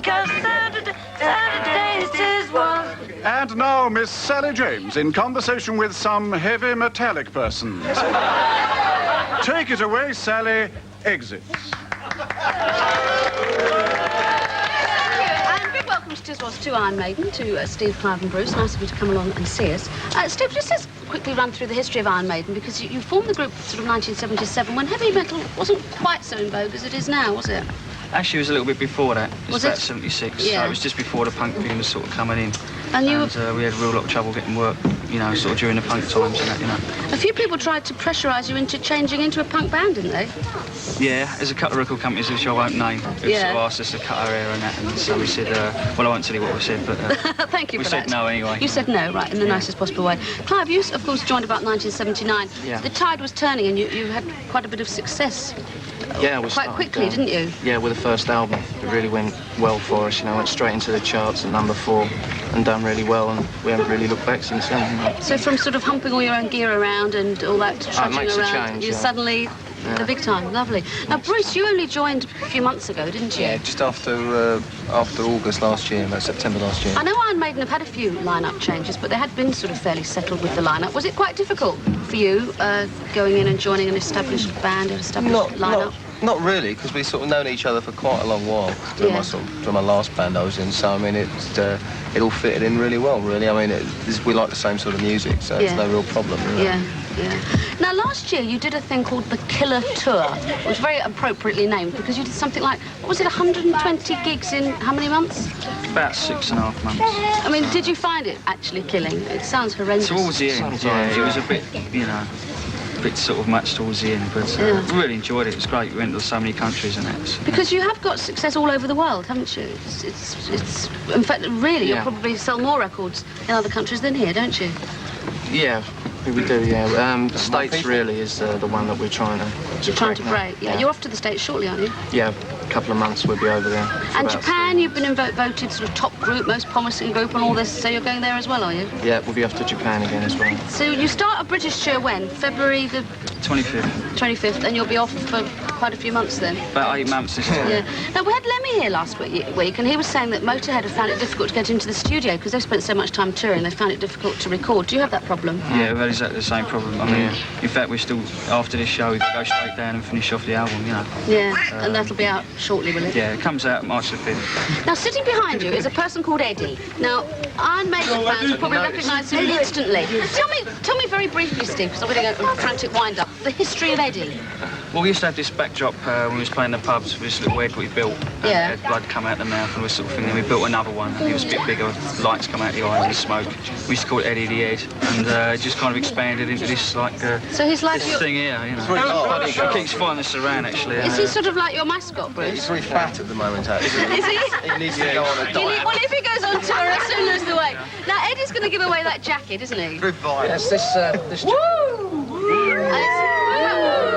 'cause Saturday's TISWAS. And now, Miss Sally James, in conversation with some heavy metallic persons. Take it away, Sally. Exit. Big welcome to TISWAS to Iron Maiden, to Steve, Clive and Bruce. Nice of you to come along and see us. Steve, just let's quickly run through the history of Iron Maiden, because you formed the group sort of 1977 when heavy metal wasn't quite so in vogue as it is now, was it? Actually, it was a little bit before that. Was about it? 76. Yeah. So it was just before the punk thing was sort of coming in. And you we had a real lot of trouble getting work, you know, sort of during the punk times and that, you know. A few people tried to pressurise you into changing into a punk band, didn't they? Yeah, there's a couple of record companies which I won't name who sort of asked us to cut our hair and that, and so we said, well, I won't tell you what we said, but thank you we for said that. no anyway. You said no, right, in the nicest possible way. Clive, you, of course, joined about 1979. Yeah. The tide was turning and you had quite a bit of success. Yeah, we quite started, quickly, didn't you? Yeah, with the first album. It really went well for us, you know, went straight into the charts at number 4 and done really well, and we haven't really looked back since then. You know. So from sort of humping all your own gear around and all that trudging makes a around, change, you're yeah. suddenly the big time. Lovely. Now, Bruce, you only joined a few months ago, didn't you? Yeah, just after August last year, about September last year. I know Iron Maiden have had a few line-up changes, but they had been sort of fairly settled with the line-up. Was it quite difficult for you going in and joining an established band, an established line-up? Not really, because we've sort of known each other for quite a long while during my last band I was in. So I mean, it all fitted in really well. Really, I mean, we like the same sort of music, so it's no real problem. Really. Yeah. Now, last year you did a thing called the Killer Tour, which was very appropriately named because you did something like, what was it, 120 gigs in how many months? About 6.5 months. I mean, did you find it actually killing? It sounds horrendous. Towards the end, yeah, it was a bit, you know, a bit sort of much towards the end, but we really enjoyed it. It was great. We went to so many countries and that. Because you have got success all over the world, haven't you? It's in fact, really, you'll probably sell more records in other countries than here, don't you? Yeah, we do, yeah. The States really is the one that we're trying to break. Yeah, you're off to the States shortly, aren't you? Yeah, a couple of months we'll be over there. And Japan, you've been voted sort of top group, most promising group and all this, so you're going there as well, are you? Yeah, we'll be off to Japan again as well. So you start a British tour when? February the 25th, and you'll be off for quite a few months then? About 8 months this time. Yeah. Now, we had Lemmy here last week, and he was saying that Motorhead have found it difficult to get into the studio because they've spent so much time touring, they found it difficult to record. Do you have that problem? Yeah, we've had exactly the same problem. I mean, in fact, we're still, after this show, we go straight down and finish off the album, you know. Yeah, and that'll be out shortly, will it? Yeah, it comes out March the 5th. Now, sitting behind you is a person called Eddie. Now, Iron Maiden fans will probably recognise him instantly. Tell me very briefly, Steve, because I'm going to go a frantic wind-up, the history of Eddie. Well, we used to have this backdrop when we was playing the pubs with this little wedge we built. And had blood come out the mouth and this sort of thing. Then we built another one, and it was a bit bigger, with lights come out the eyes and smoke. We used to call it Eddie the Head, and it just kind of expanded into this, like, so he's like this thing here, you know. He keeps following us around, actually. Is he sort of like your mascot, Bruce? He's very fat at the moment, actually. Is he? He needs to go on a diet. Well, if he goes on tour, he'll soon lose the weight. Now, Eddie's going to give away that jacket, isn't he? Yes, this And it's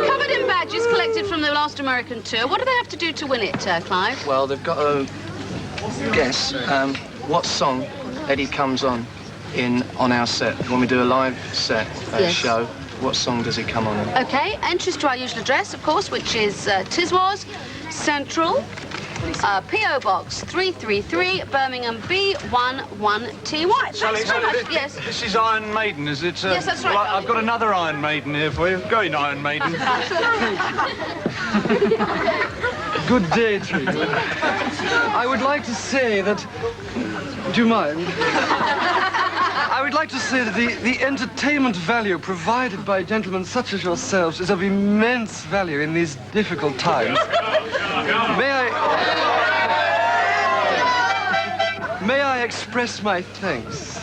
covered in badges collected from the last American tour. What do they have to do to win it, Clive? Well, they've got to guess what song Eddie comes on our set. When we do a live set show, what song does he come on in? OK, entries to our usual address, of course, which is TISWAS, Central, P.O. Box 333, Birmingham B11TY. Thanks very much. Yes. This is Iron Maiden, is it? Yes, that's right. Well, I've got another Iron Maiden here for you. Go in, Iron Maiden. Good day to you. I would like to say that... Do you mind? I would like to say that the entertainment value provided by gentlemen such as yourselves is of immense value in these difficult times. May I express my thanks?